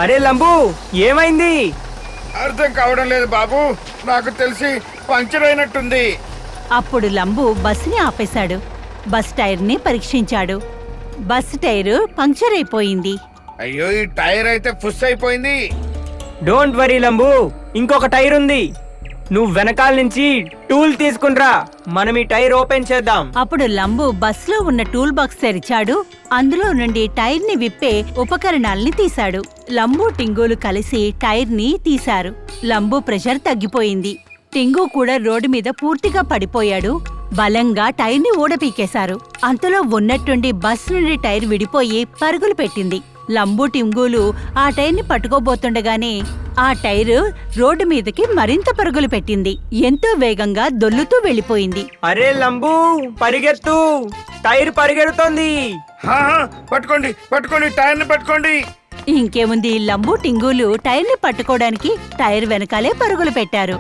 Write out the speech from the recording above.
అరే లంబు, ఏమైంది? అర్థం కావడం లేదు బాబు. నాకు తెలిసి పంచర్ అయినట్టుంది. అప్పుడు లంబు బస్సుని ఆపేశాడు. బస్ టైర్ని పరీక్షించాడు. బస్ టైరు పంక్చర్ అయిపోయింది. అయ్యో, ఈ టైర్ అయితే ఫుస్ అయిపోయింది. డోంట్ వరీ లంబు, ఇంకొక టైర్ ఉంది. నువ్వు వెనకాల నుంచి టూల్ తీసుకునిరా, మనం ఈ టైర్ ఓపెన్ చేద్దాం. అప్పుడు లంబు బస్లో ఉన్న టూల్ బాక్స్ తెరిచాడు. అందులో నుండి టైర్ని విప్పే ఉపకరణాల్ని తీశాడు. లంబు టింగులు కలిసి టైర్ని తీశారు. లంబు ప్రెషర్ తగ్గిపోయింది. టింగు కూడా రోడ్డు మీద పూర్తిగా పడిపోయాడు. బలంగా టైర్ని ఊడపీకేశారు. అంతలో ఉన్నట్టుండి బస్ నుండి టైర్ విడిపోయి పరుగులు పెట్టింది. లంబు టింగులు ఆ టైర్ని పట్టుకోబోతుండగానే ఆ టైరు రోడ్డు మీదకి మరింత పరుగులు పెట్టింది. ఎంతో వేగంగా దొల్లుతూ వెళ్లిపోయింది. అరే లంబు, పరిగెత్తు, టైర్ పరిగెడుతోంది. పట్టుకోండి పట్టుకోండి, టైర్ని పట్టుకోండి. ఇంకేముంది, లంబు టింగులు టైర్ని పట్టుకోవడానికి టైర్ వెనకాలే పరుగులు పెట్టారు.